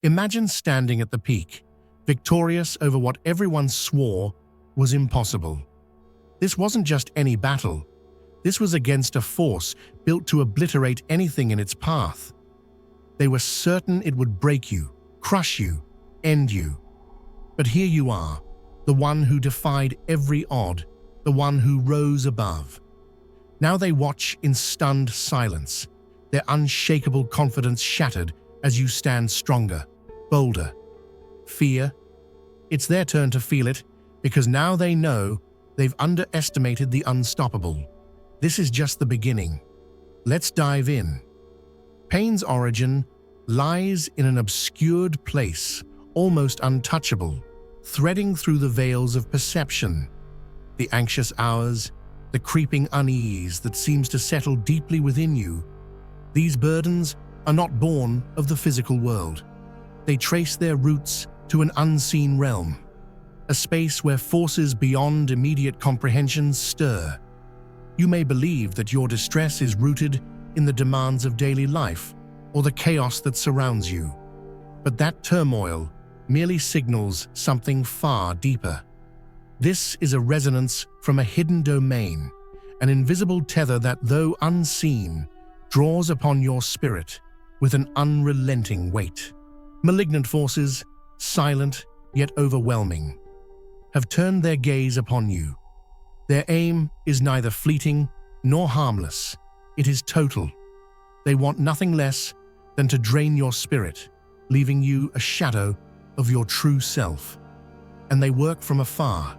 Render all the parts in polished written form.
Imagine standing at the peak, victorious over what everyone swore was impossible. This wasn't just any battle. This was against a force built to obliterate anything in its path. They were certain it would break you, crush you, end you. But here you are, the one who defied every odd, the one who rose above. Now they watch in stunned silence, their unshakable confidence shattered as you stand stronger, bolder. Fear? It's their turn to feel it, because now they know they've underestimated the unstoppable. This is just the beginning. Let's dive in. Pain's origin lies in an obscured place, almost untouchable, threading through the veils of perception. The anxious hours, the creeping unease that seems to settle deeply within you. These burdens are not born of the physical world. They trace their roots to an unseen realm, a space where forces beyond immediate comprehension stir. You may believe that your distress is rooted in the demands of daily life or the chaos that surrounds you, but that turmoil merely signals something far deeper. This is a resonance from a hidden domain, an invisible tether that, though unseen, draws upon your spirit with an unrelenting weight. Malignant forces, silent yet overwhelming, have turned their gaze upon you. Their aim is neither fleeting nor harmless. It is total. They want nothing less than to drain your spirit, leaving you a shadow of your true self. And they work from afar,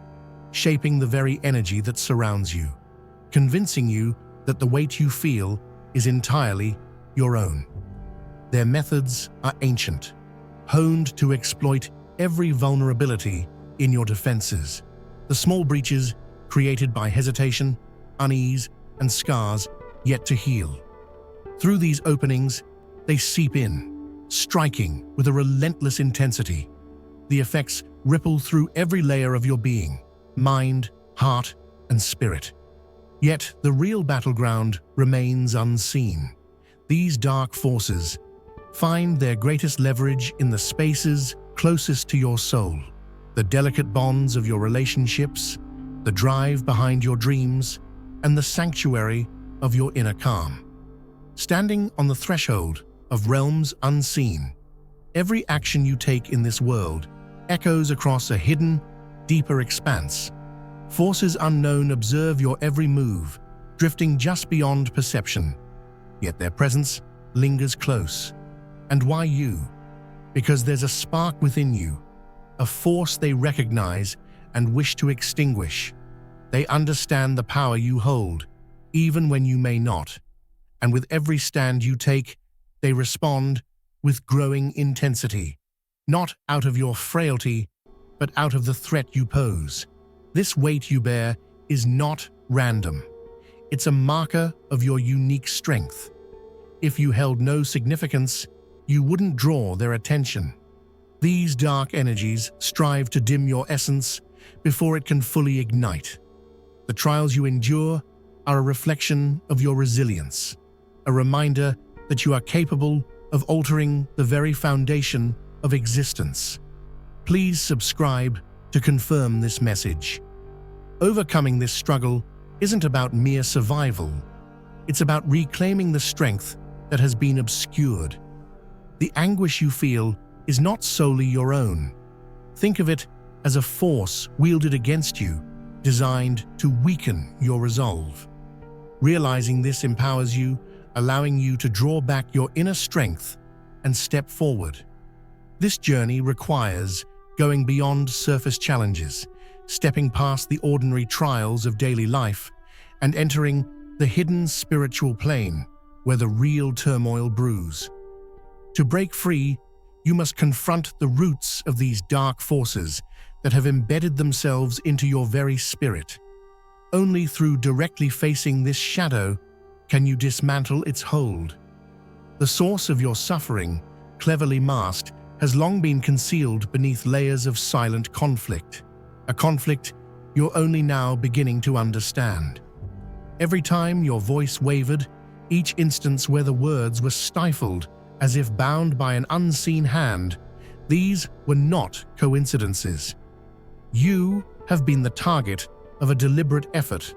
shaping the very energy that surrounds you, convincing you that the weight you feel is entirely your own. Their methods are ancient, honed to exploit every vulnerability in your defenses. The small breaches created by hesitation, unease, and scars yet to heal. Through these openings, they seep in, striking with a relentless intensity. The effects ripple through every layer of your being, mind, heart, and spirit. Yet the real battleground remains unseen. These dark forces find their greatest leverage in the spaces closest to your soul, the delicate bonds of your relationships, the drive behind your dreams, and the sanctuary of your inner calm. Standing on the threshold of realms unseen, every action you take in this world echoes across a hidden, deeper expanse. Forces unknown observe your every move, drifting just beyond perception. Yet their presence lingers close. And why you? Because there's a spark within you, a force they recognize and wish to extinguish. They understand the power you hold, even when you may not. And with every stand you take, they respond with growing intensity, not out of your frailty, but out of the threat you pose. This weight you bear is not random. It's a marker of your unique strength. If you held no significance, you wouldn't draw their attention. These dark energies strive to dim your essence before it can fully ignite. The trials you endure are a reflection of your resilience, a reminder that you are capable of altering the very foundation of existence. Please subscribe to confirm this message. Overcoming this struggle isn't about mere survival. It's about reclaiming the strength that has been obscured. The anguish you feel is not solely your own. Think of it as a force wielded against you, designed to weaken your resolve. Realizing this empowers you, allowing you to draw back your inner strength and step forward. This journey requires going beyond surface challenges, stepping past the ordinary trials of daily life, and entering the hidden spiritual plane where the real turmoil brews. To break free, you must confront the roots of these dark forces that have embedded themselves into your very spirit. Only through directly facing this shadow can you dismantle its hold. The source of your suffering, cleverly masked, has long been concealed beneath layers of silent conflict, a conflict you're only now beginning to understand. Every time your voice wavered, each instance where the words were stifled as if bound by an unseen hand, These were not coincidences. You have been the target of a deliberate effort,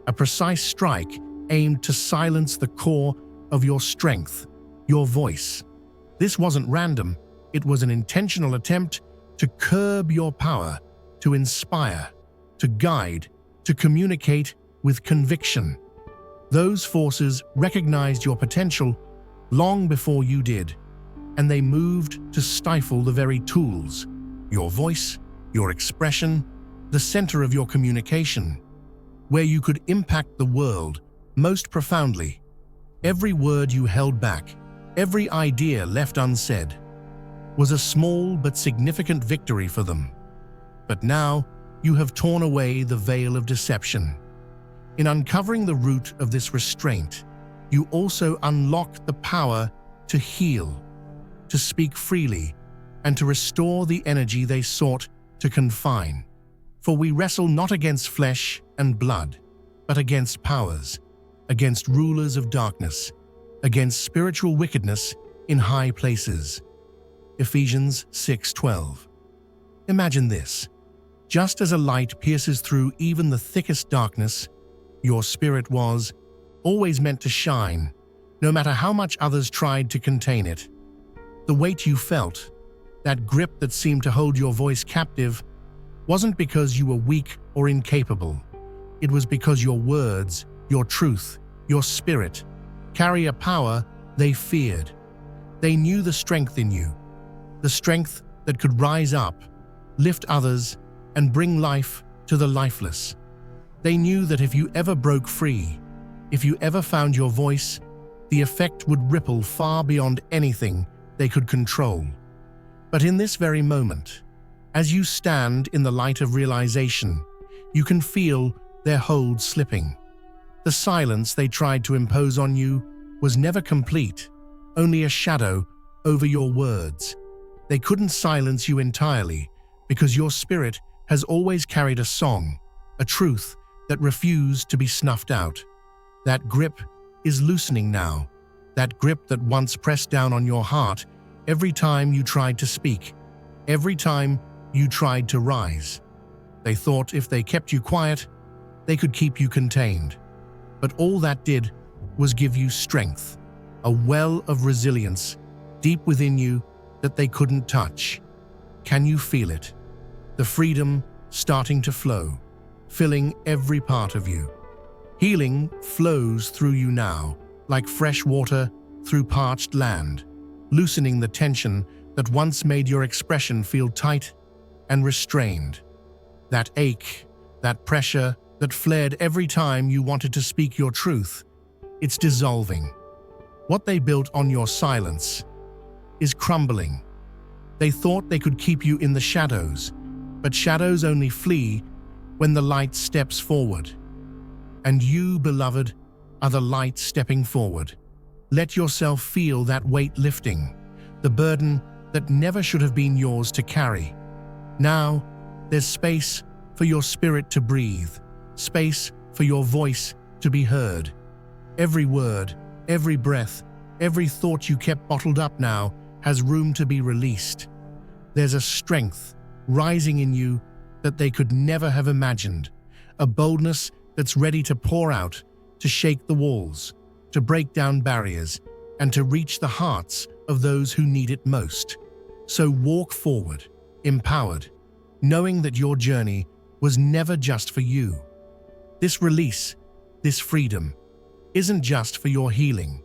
a precise strike aimed to silence the core of your strength, your voice. This wasn't random, it was an intentional attempt to curb your power, to inspire, to guide, to communicate with conviction. Those forces recognized your potential long before you did, and they moved to stifle the very tools, your voice, your expression, the center of your communication, where you could impact the world most profoundly. Every word you held back, every idea left unsaid, was a small but significant victory for them. But now you have torn away the veil of deception. In uncovering the root of this restraint, you also unlock the power to heal, to speak freely, and to restore the energy they sought to confine. For we wrestle not against flesh and blood, but against powers, against rulers of darkness, against spiritual wickedness in high places. Ephesians 6:12. Imagine this. Just as a light pierces through even the thickest darkness, your spirit was always meant to shine, no matter how much others tried to contain it. The weight you felt, that grip that seemed to hold your voice captive, wasn't because you were weak or incapable. It was because your words, your truth, your spirit, carry a power they feared. They knew the strength in you, the strength that could rise up, lift others, and bring life to the lifeless. They knew that if you ever broke free, if you ever found your voice, the effect would ripple far beyond anything they could control. But in this very moment, as you stand in the light of realization, you can feel their hold slipping. The silence they tried to impose on you was never complete, only a shadow over your words. They couldn't silence you entirely because your spirit has always carried a song, a truth that refused to be snuffed out. That grip is loosening now, that grip that once pressed down on your heart every time you tried to speak, every time you tried to rise. They thought if they kept you quiet, they could keep you contained. But all that did was give you strength, a well of resilience deep within you that they couldn't touch. Can you feel it? The freedom starting to flow, filling every part of you. Healing flows through you now, like fresh water through parched land, loosening the tension that once made your expression feel tight and restrained. That ache, that pressure that flared every time you wanted to speak your truth, it's dissolving. What they built on your silence is crumbling. They thought they could keep you in the shadows, but shadows only flee when the light steps forward. And you, beloved, are the light stepping forward. Let yourself feel that weight lifting, the burden that never should have been yours to carry. Now, there's space for your spirit to breathe, space for your voice to be heard. Every word, every breath, every thought you kept bottled up now has room to be released. There's a strength rising in you that they could never have imagined, a boldness that's ready to pour out, to shake the walls, to break down barriers, and to reach the hearts of those who need it most. So walk forward, empowered, knowing that your journey was never just for you. This release, this freedom, isn't just for your healing.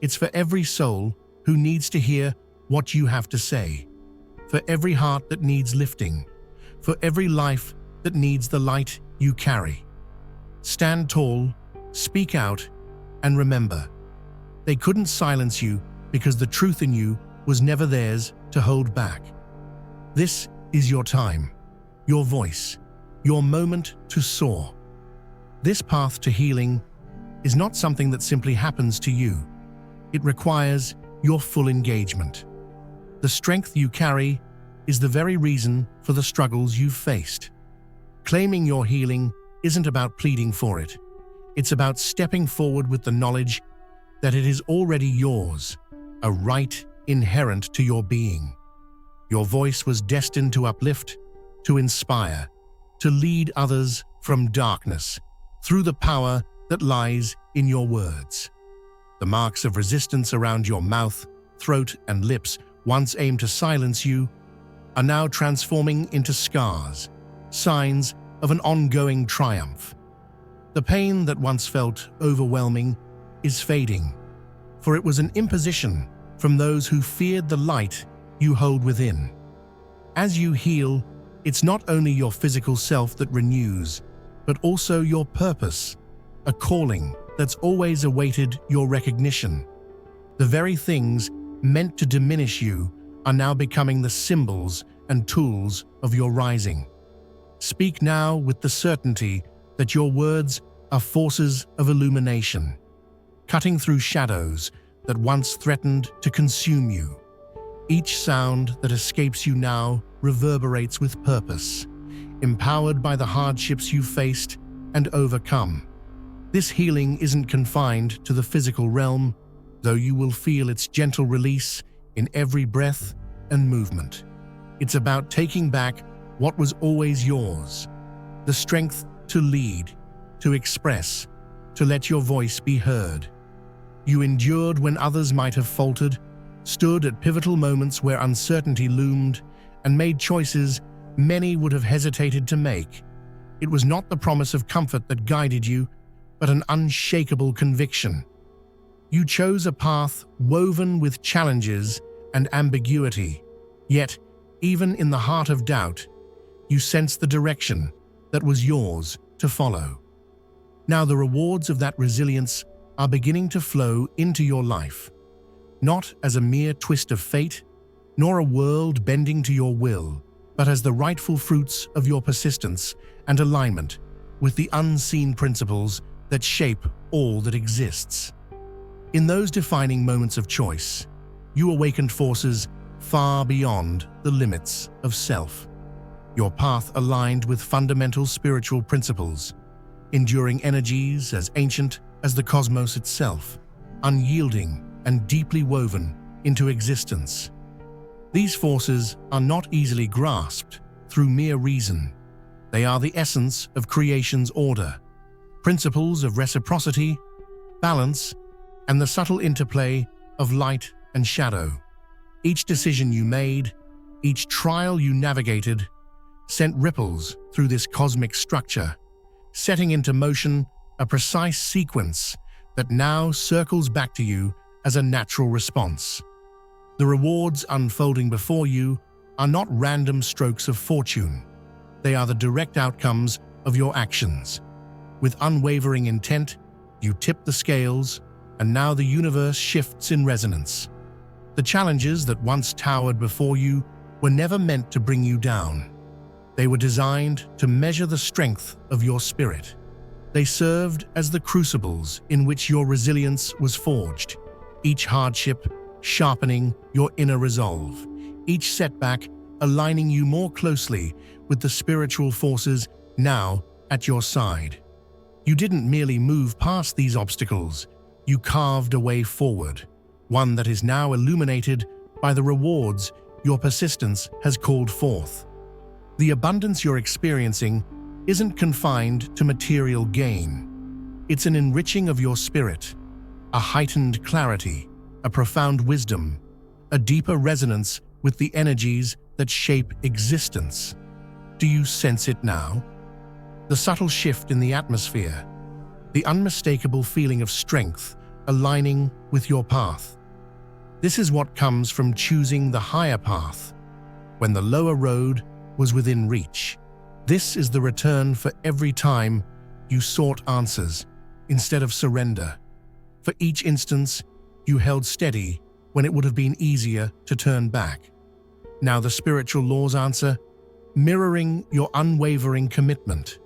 It's for every soul who needs to hear what you have to say, for every heart that needs lifting, for every life that needs the light you carry. Stand tall, speak out, and remember, they couldn't silence you because the truth in you was never theirs to hold back. This is your time, your voice, your moment to soar. This path to healing is not something that simply happens to you. It requires your full engagement. The strength you carry is the very reason for the struggles you've faced. Claiming your healing isn't about pleading for it. It's about stepping forward with the knowledge that it is already yours, a right inherent to your being. Your voice was destined to uplift, to inspire, to lead others from darkness through the power that lies in your words. The marks of resistance around your mouth, throat, and lips, once aimed to silence you, are now transforming into scars, signs of an ongoing triumph. The pain that once felt overwhelming is fading, for it was an imposition from those who feared the light you hold within. As you heal, it's not only your physical self that renews, but also your purpose, a calling that's always awaited your recognition. The very things meant to diminish you are now becoming the symbols and tools of your rising. Speak now with the certainty that your words are forces of illumination, cutting through shadows that once threatened to consume you. Each sound that escapes you now reverberates with purpose, empowered by the hardships you faced and overcome. This healing isn't confined to the physical realm, though you will feel its gentle release in every breath and movement. It's about taking back what was always yours, the strength to lead, to express, to let your voice be heard. You endured when others might have faltered, stood at pivotal moments where uncertainty loomed, and made choices many would have hesitated to make. It was not the promise of comfort that guided you, but an unshakable conviction. You chose a path woven with challenges and ambiguity, yet, even in the heart of doubt, you sensed the direction that was yours to follow. Now the rewards of that resilience are beginning to flow into your life, not as a mere twist of fate, nor a world bending to your will, but as the rightful fruits of your persistence and alignment with the unseen principles that shape all that exists. In those defining moments of choice, you awakened forces far beyond the limits of self. Your path aligned with fundamental spiritual principles, enduring energies as ancient as the cosmos itself, unyielding and deeply woven into existence. These forces are not easily grasped through mere reason. They are the essence of creation's order, principles of reciprocity, balance, and the subtle interplay of light and shadow. Each decision you made, each trial you navigated, sent ripples through this cosmic structure, setting into motion a precise sequence that now circles back to you as a natural response. The rewards unfolding before you are not random strokes of fortune. They are the direct outcomes of your actions. With unwavering intent, you tip the scales, and now the universe shifts in resonance. The challenges that once towered before you were never meant to bring you down. They were designed to measure the strength of your spirit. They served as the crucibles in which your resilience was forged, each hardship sharpening your inner resolve, each setback aligning you more closely with the spiritual forces now at your side. You didn't merely move past these obstacles, you carved a way forward, one that is now illuminated by the rewards your persistence has called forth. The abundance you're experiencing isn't confined to material gain. It's an enriching of your spirit, a heightened clarity, a profound wisdom, a deeper resonance with the energies that shape existence. Do you sense it now? The subtle shift in the atmosphere, the unmistakable feeling of strength aligning with your path. This is what comes from choosing the higher path, when the lower road was within reach. This is the return for every time you sought answers instead of surrender. For each instance, you held steady when it would have been easier to turn back. Now the spiritual laws answer, mirroring your unwavering commitment.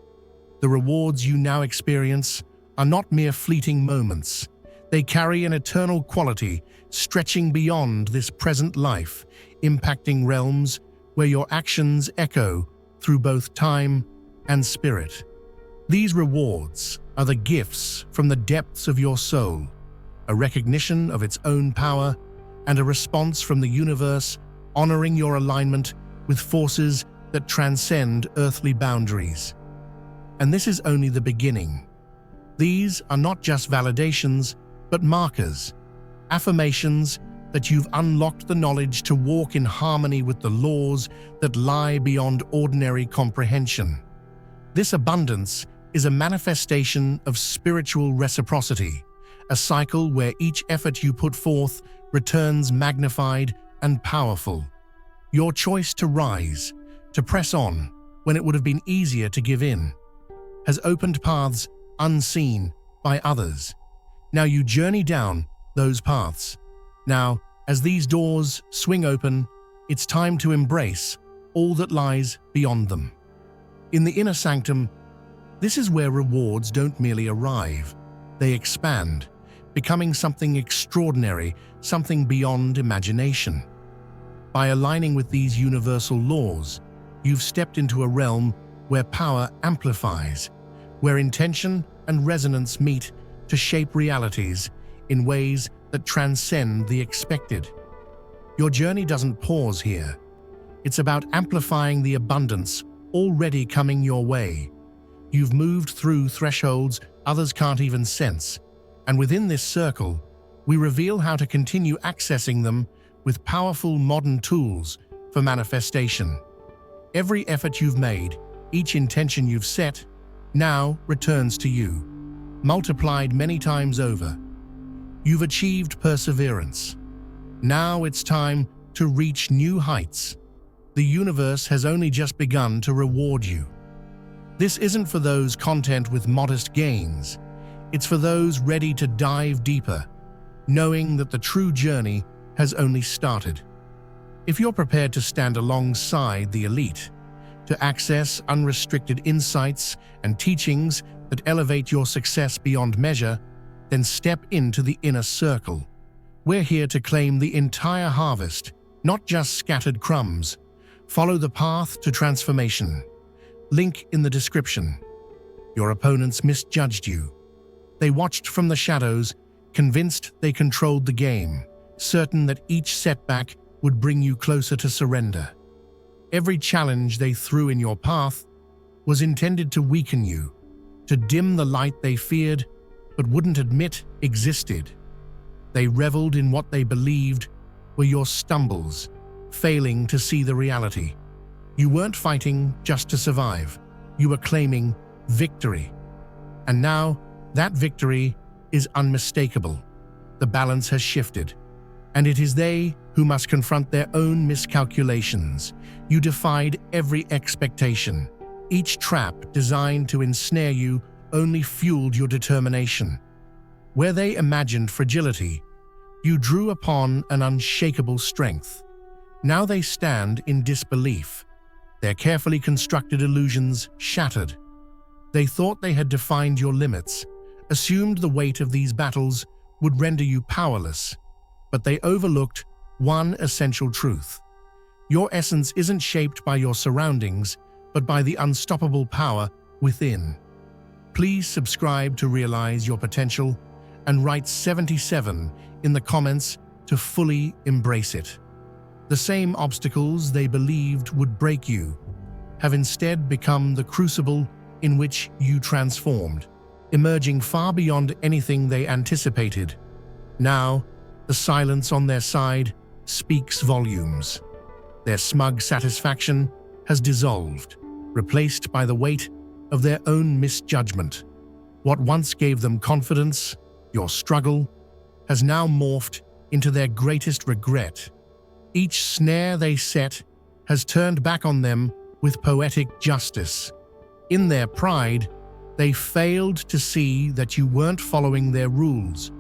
The rewards you now experience are not mere fleeting moments. They carry an eternal quality, stretching beyond this present life, impacting realms where your actions echo through both time and spirit. These rewards are the gifts from the depths of your soul, a recognition of its own power and a response from the universe honoring your alignment with forces that transcend earthly boundaries. And this is only the beginning. These are not just validations, but markers, affirmations that you've unlocked the knowledge to walk in harmony with the laws that lie beyond ordinary comprehension. This abundance is a manifestation of spiritual reciprocity, a cycle where each effort you put forth returns magnified and powerful. Your choice to rise, to press on when it would have been easier to give in, has opened paths unseen by others. Now you journey down those paths. Now, as these doors swing open, it's time to embrace all that lies beyond them. In the inner sanctum, this is where rewards don't merely arrive, they expand, becoming something extraordinary, something beyond imagination. By aligning with these universal laws, you've stepped into a realm where power amplifies, where intention and resonance meet to shape realities in ways that transcend the expected. Your journey doesn't pause here. It's about amplifying the abundance already coming your way. You've moved through thresholds others can't even sense, and within this circle, we reveal how to continue accessing them with powerful modern tools for manifestation. Every effort you've made, each intention you've set, now returns to you, multiplied many times over. You've achieved perseverance. Now it's time to reach new heights. The universe has only just begun to reward you. This isn't for those content with modest gains. It's for those ready to dive deeper, knowing that the true journey has only started. If you're prepared to stand alongside the elite, to access unrestricted insights and teachings that elevate your success beyond measure, then step into the inner circle. We're here to claim the entire harvest, not just scattered crumbs. Follow the path to transformation. Link in the description. Your opponents misjudged you. They watched from the shadows, convinced they controlled the game, certain that each setback would bring you closer to surrender. Every challenge they threw in your path was intended to weaken you, to dim the light they feared but wouldn't admit existed. They reveled in what they believed were your stumbles, failing to see the reality. You weren't fighting just to survive. You were claiming victory. And now, that victory is unmistakable. The balance has shifted, and it is they who must confront their own miscalculations. You defied every expectation. Each trap designed to ensnare you only fueled your determination. Where they imagined fragility, you drew upon an unshakable strength. Now they stand in disbelief, their carefully constructed illusions shattered. They thought they had defined your limits, assumed the weight of these battles would render you powerless, but they overlooked one essential truth. Your essence isn't shaped by your surroundings, but by the unstoppable power within. Please subscribe to realize your potential and write 77 in the comments to fully embrace it. The same obstacles they believed would break you have instead become the crucible in which you transformed, emerging far beyond anything they anticipated. Now, the silence on their side speaks volumes. Their smug satisfaction has dissolved, replaced by the weight of their own misjudgment. What once gave them confidence, your struggle, has now morphed into their greatest regret. Each snare they set has turned back on them with poetic justice. In their pride, they failed to see that you weren't following their rules.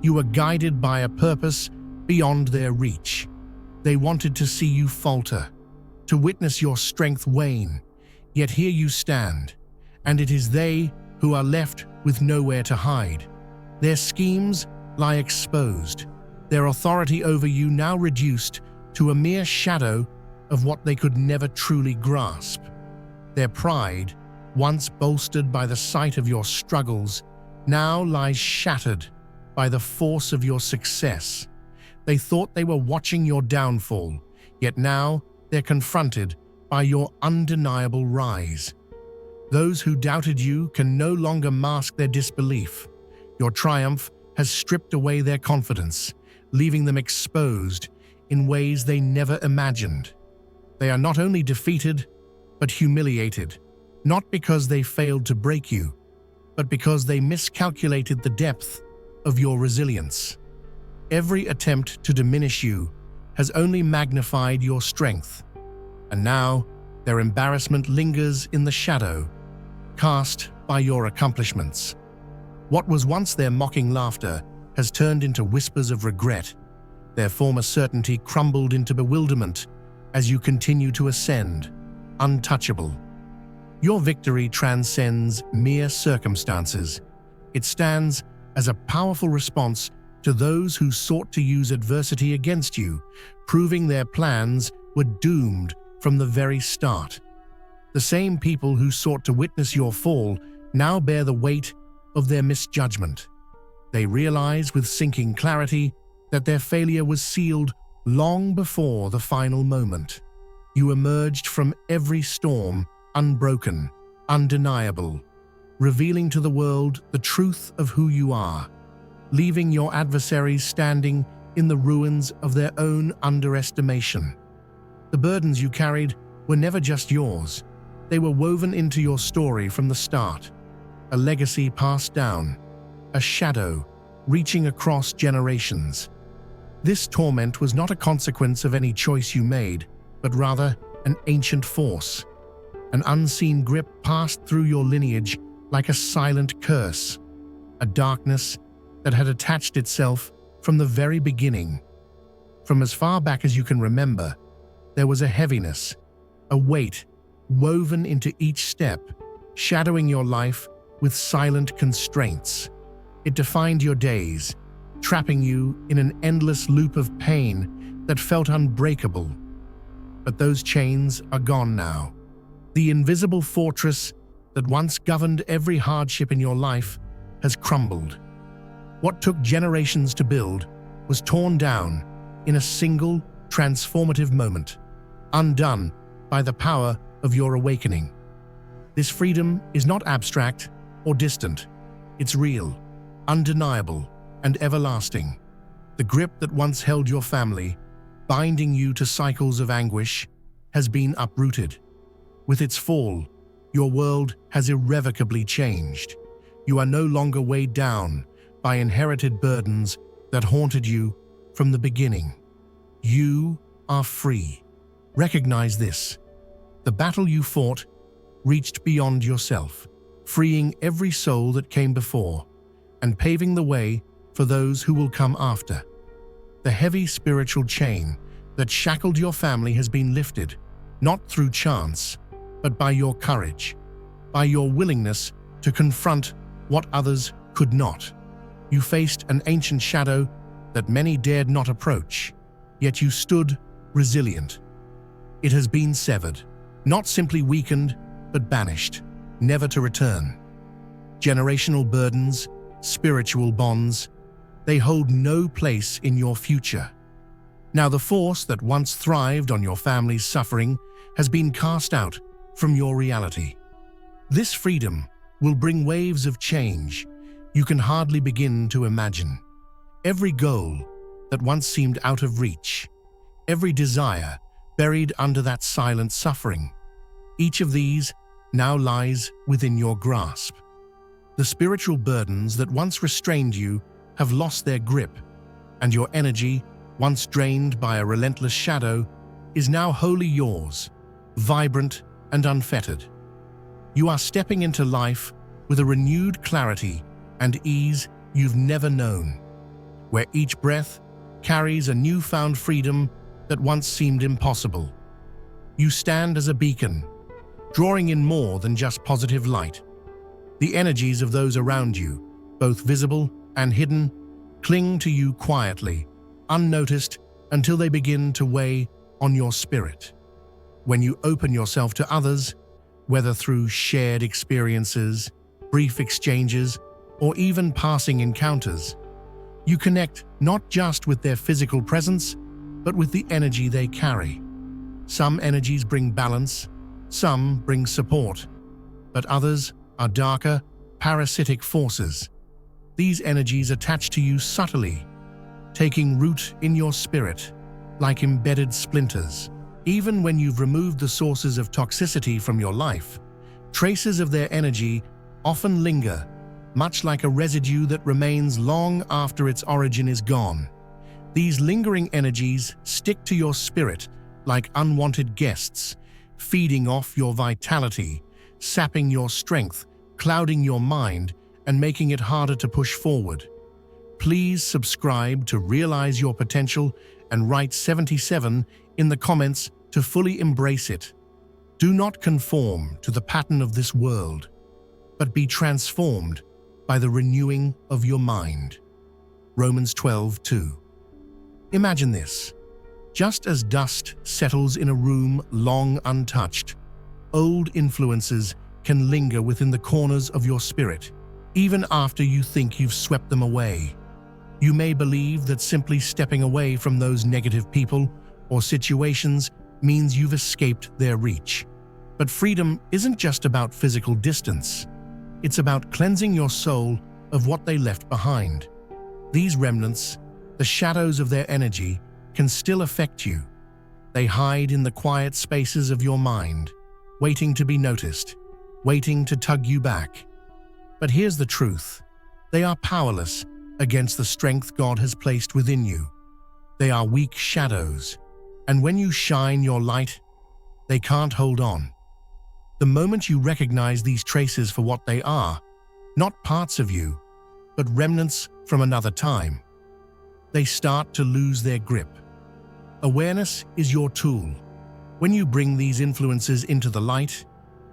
You were guided by a purpose beyond their reach. They wanted to see you falter, to witness your strength wane. Yet here you stand, and it is they who are left with nowhere to hide. Their schemes lie exposed, their authority over you now reduced to a mere shadow of what they could never truly grasp. Their pride, once bolstered by the sight of your struggles, now lies shattered by the force of your success. They thought they were watching your downfall, Yet now they're confronted by your undeniable rise. Those who doubted you can no longer mask their disbelief. Your triumph has stripped away their confidence, leaving them exposed in ways they never imagined. They are not only defeated, but humiliated, not because they failed to break you, but because they miscalculated the depth of your resilience. Every attempt to diminish you has only magnified your strength, and now their embarrassment lingers in the shadow, cast by your accomplishments. What was once their mocking laughter has turned into whispers of regret. Their former certainty crumbled into bewilderment as you continue to ascend, untouchable. Your victory transcends mere circumstances. It stands as a powerful response to those who sought to use adversity against you, proving their plans were doomed from the very start. The same people who sought to witness your fall now bear the weight of their misjudgment. They realize with sinking clarity that their failure was sealed long before the final moment. You emerged from every storm unbroken, undeniable, revealing to the world the truth of who you are, leaving your adversaries standing in the ruins of their own underestimation. The burdens you carried were never just yours. They were woven into your story from the start, a legacy passed down, a shadow reaching across generations. This torment was not a consequence of any choice you made, but rather an ancient force. An unseen grip passed through your lineage like a silent curse, a darkness that had attached itself from the very beginning. From as far back as you can remember, there was a heaviness, a weight woven into each step, shadowing your life with silent constraints. It defined your days, trapping you in an endless loop of pain that felt unbreakable. But those chains are gone now. The invisible fortress that once governed every hardship in your life has crumbled. What took generations to build was torn down in a single, transformative moment, undone by the power of your awakening. This freedom is not abstract or distant. It's real, undeniable, and everlasting. The grip that once held your family, binding you to cycles of anguish, has been uprooted. With its fall, your world has irrevocably changed. You are no longer weighed down by inherited burdens that haunted you from the beginning. You are free. Recognize this. The battle you fought reached beyond yourself, freeing every soul that came before and paving the way for those who will come after. The heavy spiritual chain that shackled your family has been lifted, not through chance, but by your courage, by your willingness to confront what others could not. You faced an ancient shadow that many dared not approach, yet you stood resilient. It has been severed, not simply weakened, but banished, never to return. Generational burdens, spiritual bonds, they hold no place in your future. Now the force that once thrived on your family's suffering has been cast out from your reality. This freedom will bring waves of change you can hardly begin to imagine. Every goal that once seemed out of reach, every desire buried under that silent suffering, each of these now lies within your grasp. The spiritual burdens that once restrained you have lost their grip, and your energy, once drained by a relentless shadow, is now wholly yours, vibrant and unfettered. You are stepping into life with a renewed clarity and ease you've never known, where each breath carries a newfound freedom that once seemed impossible. You stand as a beacon, drawing in more than just positive light. The energies of those around you, both visible and hidden, cling to you quietly, unnoticed, until they begin to weigh on your spirit. When you open yourself to others, whether through shared experiences, brief exchanges, or even passing encounters, you connect not just with their physical presence, but with the energy they carry. Some energies bring balance, some bring support, but others are darker, parasitic forces. These energies attach to you subtly, taking root in your spirit, like embedded splinters. Even when you've removed the sources of toxicity from your life, traces of their energy often linger, much like a residue that remains long after its origin is gone. These lingering energies stick to your spirit like unwanted guests, feeding off your vitality, sapping your strength, clouding your mind, and making it harder to push forward. Please subscribe to realize your potential and write 77 in the comments to fully embrace it. Do not conform to the pattern of this world, but be transformed by the renewing of your mind. Romans 12:2. Imagine this. Just as dust settles in a room long untouched, old influences can linger within the corners of your spirit, even after you think you've swept them away. You may believe that simply stepping away from those negative people or situations means you've escaped their reach. But freedom isn't just about physical distance. It's about cleansing your soul of what they left behind. These remnants, the shadows of their energy, can still affect you. They hide in the quiet spaces of your mind, waiting to be noticed, waiting to tug you back. But here's the truth. They are powerless against the strength God has placed within you. They are weak shadows, and when you shine your light, they can't hold on. The moment you recognize these traces for what they are, not parts of you, but remnants from another time, they start to lose their grip. Awareness is your tool. When you bring these influences into the light,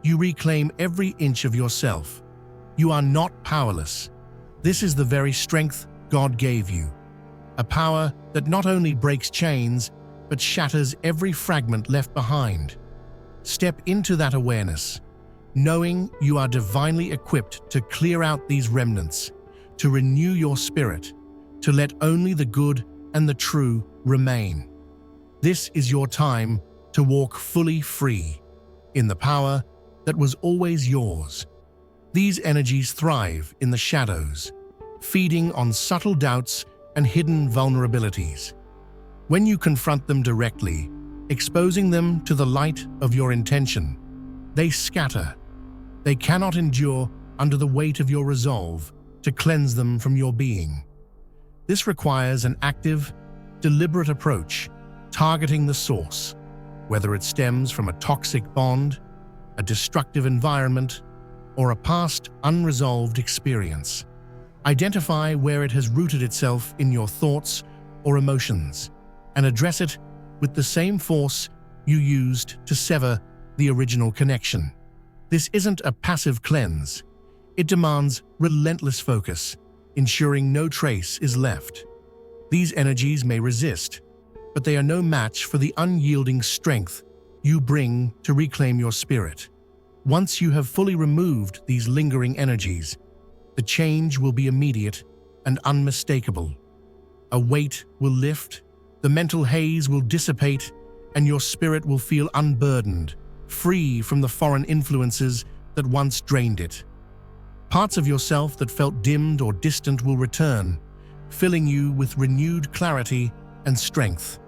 you reclaim every inch of yourself. You are not powerless. This is the very strength God gave you, a power that not only breaks chains, but shatters every fragment left behind. Step into that awareness, knowing you are divinely equipped to clear out these remnants, to renew your spirit, to let only the good and the true remain. This is your time to walk fully free, in the power that was always yours. These energies thrive in the shadows, feeding on subtle doubts and hidden vulnerabilities. When you confront them directly, exposing them to the light of your intention, they scatter. They cannot endure under the weight of your resolve to cleanse them from your being. This requires an active, deliberate approach, targeting the source, whether it stems from a toxic bond, a destructive environment, or a past unresolved experience. Identify where it has rooted itself in your thoughts or emotions, and address it with the same force you used to sever the original connection. This isn't a passive cleanse. It demands relentless focus, ensuring no trace is left. These energies may resist, but they are no match for the unyielding strength you bring to reclaim your spirit. Once you have fully removed these lingering energies, the change will be immediate and unmistakable. A weight will lift, the mental haze will dissipate, and your spirit will feel unburdened, free from the foreign influences that once drained it. Parts of yourself that felt dimmed or distant will return, filling you with renewed clarity and strength.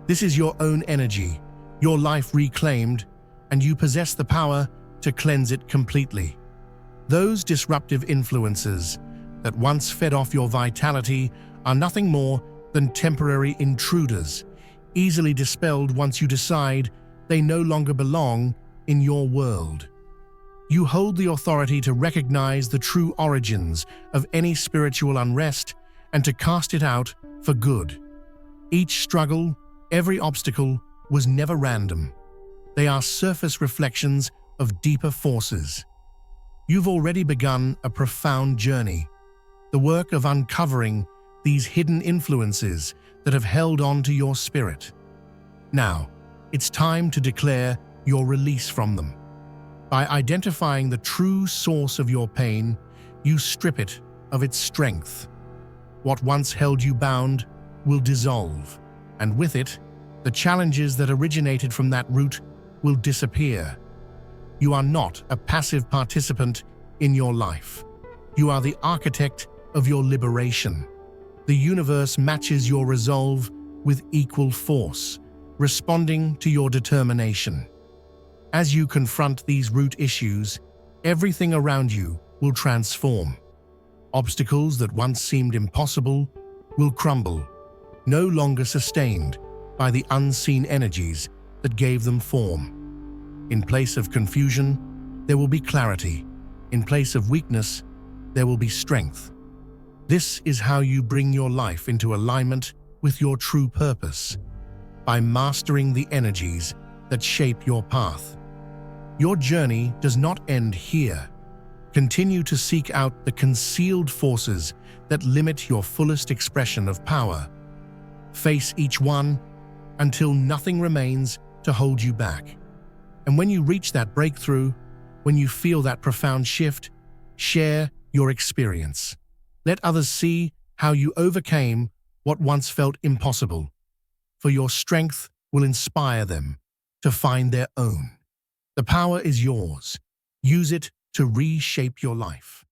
This is your own energy, your life reclaimed, and you possess the power to cleanse it completely. Those disruptive influences that once fed off your vitality are nothing more than temporary intruders, easily dispelled once you decide they no longer belong in your world. You hold the authority to recognize the true origins of any spiritual unrest and to cast it out for good. Each struggle, every obstacle, was never random. They are surface reflections of deeper forces. You've already begun a profound journey, the work of uncovering these hidden influences that have held on to your spirit. Now, it's time to declare your release from them. By identifying the true source of your pain, you strip it of its strength. What once held you bound will dissolve, and with it, The challenges that originated from that root will disappear. You are not a passive participant in your life. You are the architect of your liberation. The universe matches your resolve with equal force, responding to your determination. As you confront these root issues, everything around you will transform. Obstacles that once seemed impossible will crumble, no longer sustained by the unseen energies that gave them form. In place of confusion, there will be clarity. In place of weakness, there will be strength. This is how you bring your life into alignment with your true purpose, by mastering the energies that shape your path. Your journey does not end here. Continue to seek out the concealed forces that limit your fullest expression of power. Face each one until nothing remains to hold you back. And when you reach that breakthrough, when you feel that profound shift, share your experience. Let others see how you overcame what once felt impossible, for your strength will inspire them to find their own. The power is yours. Use it to reshape your life.